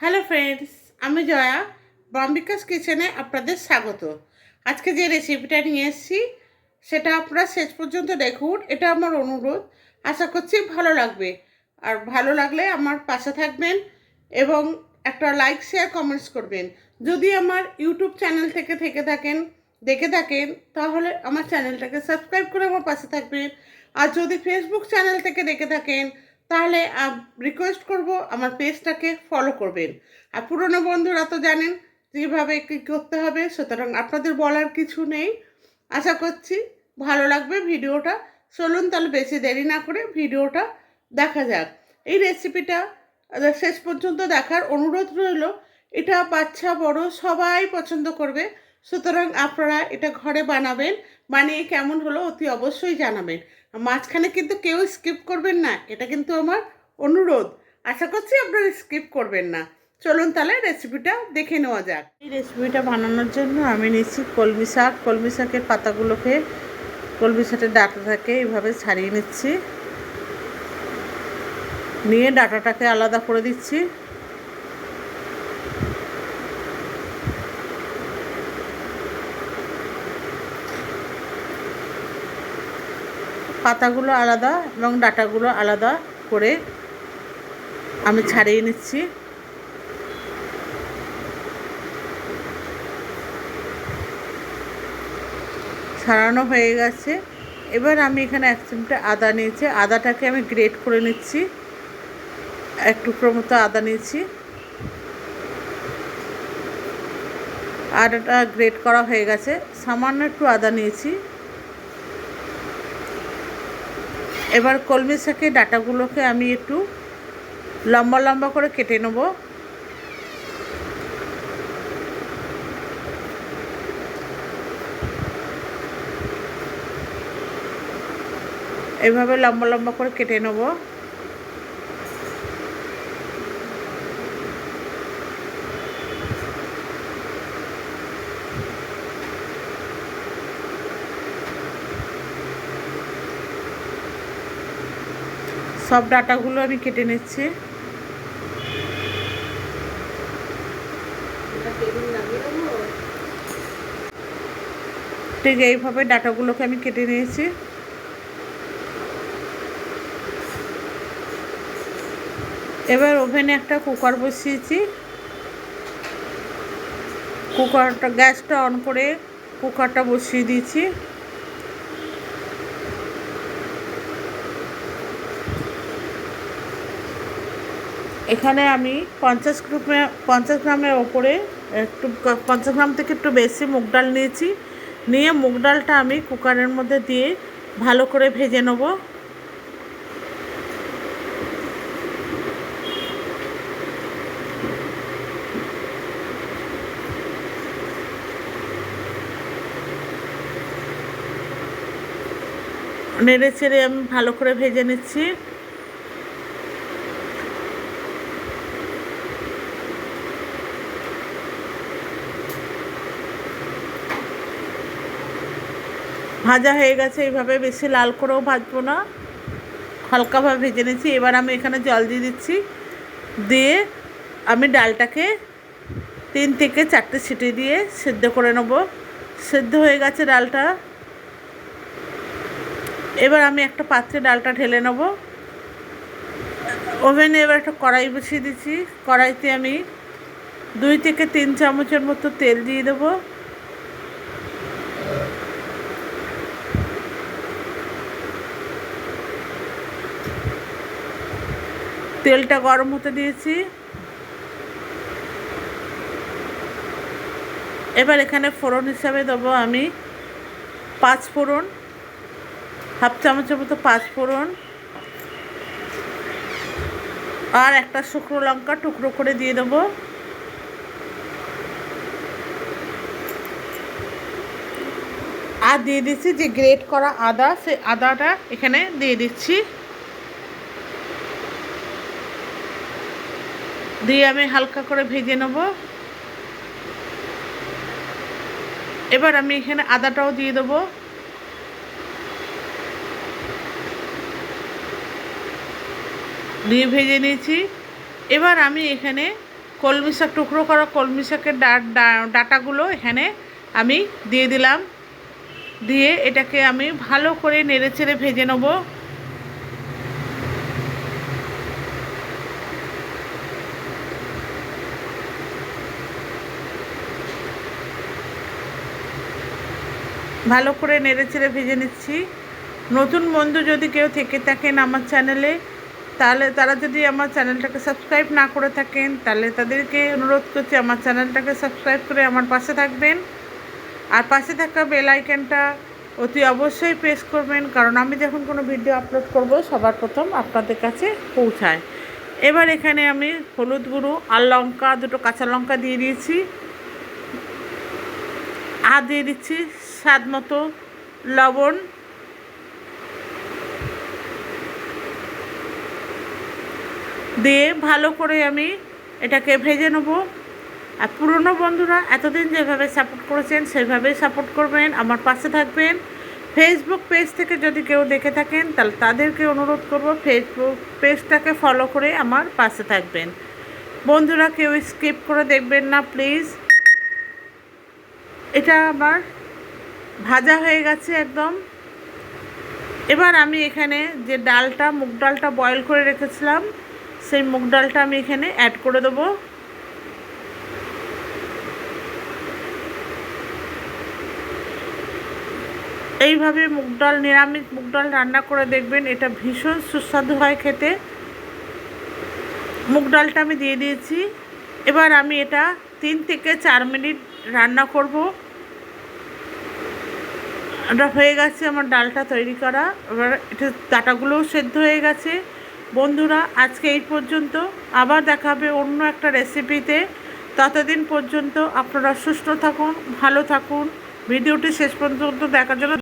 Hello friends, আমি জয়া বম্বিকাস কিচেনে আপনাদের স্বাগত। আজকে যে রেসিপিটা নিয়ে এসেছি সেটা আপনারা শেষ পর্যন্ত দেখুন, এটা আমার অনুরোধ। আশা করছি ভালো লাগবে। আর ভালো লাগলে আমার পাশে থাকবেন এবং একটা লাইক শেয়ার কমেন্টস করবেন। যদি আমার ইউটিউব চ্যানেল থেকে দেখে থাকেন তাহলে আমার চ্যানেলটাকে সাবস্ক্রাইব করে আমার পাশে থাকবেন। আর যদি ফেসবুক চ্যানেল থেকে দেখে থাকেন তাহলে রিকোয়েস্ট করব আমার পেজটাকে ফলো করবেন। আর পুরনো বন্ধুরা তো জানেন যেভাবে কী করতে হবে, সুতরাং আপনাদের বলার কিছু নেই। আশা করছি ভালো লাগবে ভিডিওটা। চলুন তাহলে বেশি দেরি না করে ভিডিওটা দেখা যাক। এই রেসিপিটা শেষ পর্যন্ত দেখার অনুরোধ রইল। এটা বাচ্চা বড় সবাই পছন্দ করবে, সুতরাং আপনারা এটা ঘরে বানাবেন। বানিয়ে কেমন হলো অতি অবশ্যই জানাবেন। মাঝখানে কিন্তু কেউ স্কিপ করবেন না, এটা কিন্তু আমার অনুরোধ। আশা করছি আপনারা স্কিপ করবেন না। চলুন তাহলে রেসিপিটা দেখে নেওয়া যাক। এই রেসিপিটা বানানোর জন্য আমি নিচ্ছি কলমি শাক। কলমি শাকের পাতাগুলোকে, কলমি শাকের ডাঁটাটাকে এইভাবে ছাড়িয়ে নিচ্ছি, নিয়ে ডাঁটাটাকে আলাদা করে দিচ্ছি। পাতাগুলো আলাদা এবং ডাঁটাগুলো আলাদা করে আমি ছাড়িয়ে নিচ্ছি। ছাড়ানো হয়ে গেছে। এবার আমি এখানে 1 চিমটে আদা নিয়েছি, আদাটাকে আমি গ্রেট করে নিচ্ছি। 1 টুকরো মতো আদা নিয়েছি, আদাটা গ্রেট করা হয়ে গেছে। সামান্য একটু আদা নিয়েছি। এবার কলমি শাকের ডাঁটাগুলোকে আমি একটু লম্বা লম্বা করে কেটে নেব। এভাবে লম্বা লম্বা করে কেটে নেব। সব ডাঁটাগুলো আমি কেটে নিচ্ছি। ঠিক এইভাবে ডাঁটাগুলোকে আমি কেটে নিয়েছি। এবার ওভেনে একটা কুকার বসিয়েছি। কুকারটা গ্যাসটা অন করে কুকারটা বসিয়ে দিয়েছি। এখানে আমি 50 গ্রামের ওপরে একটু 50 গ্রাম থেকে একটু বেশি মুগ ডাল নিয়েছি। নিয়ে মুগ ডালটা আমি কুকারের মধ্যে দিয়ে ভালো করে ভেজে নেব। নেড়ে চেড়ে আমি ভালো করে ভেজে নিচ্ছি। ভাজা হয়ে গেছে। এইভাবে বেশি লাল করেও ভাজবো না, হালকাভাবে ভেজে নিচ্ছি। এবার আমি এখানে জল দিয়ে দিচ্ছি। দিয়ে আমি ডালটাকে 3 থেকে 4টে সিটি দিয়ে সেদ্ধ করে নেব। সেদ্ধ হয়ে গেছে ডালটা। এবার আমি একটা পাত্রে ডালটা ঢেলে নেব। ওভেনে এবার একটা কড়াই বসিয়ে দিচ্ছি। কড়াইতে আমি 2 থেকে 3 চামচের মতো তেল দিয়ে দেবো। তেলটা গরম হতে দিয়েছি। এবার এখানে ফোড়ন হিসাবে দেবো আমি 5 ফোড়ন, হাফ চামচের মতো 5 ফোড়ন, আর একটা শুকনো লঙ্কা টুকরো করে দিয়ে দেবো। আর দিয়ে দিচ্ছি যে গ্রেট করা আদা, সেই আদাটা এখানে দিয়ে দিচ্ছি। দিয়ে আমি হালকা করে ভেজে নেব। এবার আমি এখানে আদাটাও দিয়ে দেবো। দিয়ে ভেজে নিয়েছি। এবার আমি এখানে কলমি শাক, টুকরো করা কলমি শাকের ডাঁটাগুলো এখানে আমি দিয়ে দিলাম। দিয়ে এটাকে আমি ভালো করে নেড়েচেড়ে ভেজে নেব। ভালো করে নেড়েচেড়ে ভেজে নিচ্ছি। নতুন বন্ধু যদি কেউ থেকে থাকেন আমার চ্যানেলে, তাহলে তারা যদি আমার চ্যানেলটাকে সাবস্ক্রাইব না করে থাকেন, তাহলে তাদেরকে অনুরোধ করছি আমার চ্যানেলটাকে সাবস্ক্রাইব করে আমার পাশে থাকবেন। আর পাশে থাকা বেল আইকনটা অতি অবশ্যই প্রেস করবেন, কারণ আমি যখন কোনো ভিডিও আপলোড করব সবার প্রথম আপনাদের কাছে পৌঁছায়। এবার এখানে আমি হলুদ গুঁড়ো আর লঙ্কা, দুটো কাঁচা লঙ্কা দিয়ে দিয়েছি। আর দিয়ে দিচ্ছি স্বাদ মতো লবণ। দিয়ে ভালো করে আমি এটাকে ভেজে নেব। আর পুরনো বন্ধুরা এতদিন যেভাবে সাপোর্ট করেছেন সেভাবেই সাপোর্ট করবেন, আমার পাশে থাকবেন। ফেসবুক পেজ থেকে যদি কেউ দেখে থাকেন তাহলে তাদেরকে অনুরোধ করব ফেসবুক পেজটাকে ফলো করে আমার পাশে থাকবেন। বন্ধুরা কেউ স্কিপ করে দেখবেন না প্লিজ। এটা আমার ভাজা হয়ে গেছে একদম। এবার আমি এখানে যে ডালটা, মুগ ডালটা বয়েল করে রেখেছিলাম, সেই মুগ ডালটা আমি এখানে অ্যাড করে দেবো। এইভাবে মুগ ডাল, নিরামিষ মুগ ডাল রান্না করে দেখবেন, এটা ভীষণ সুস্বাদু হয় খেতে। মুগ ডালটা আমি দিয়ে দিয়েছি। এবার আমি এটা 3 থেকে 4 মিনিট রান্না করব। এটা হয়ে গেছে আমার ডালটা তৈরি করা। এবার এটা ডাঁটাগুলোও সেদ্ধ হয়ে গেছে। বন্ধুরা আজকে এই পর্যন্ত, আবার দেখা হবে অন্য একটা রেসিপিতে। ততদিন পর্যন্ত আপনারা সুস্থ থাকুন, ভালো থাকুন। ভিডিওটি শেষ পর্যন্ত দেখার জন্য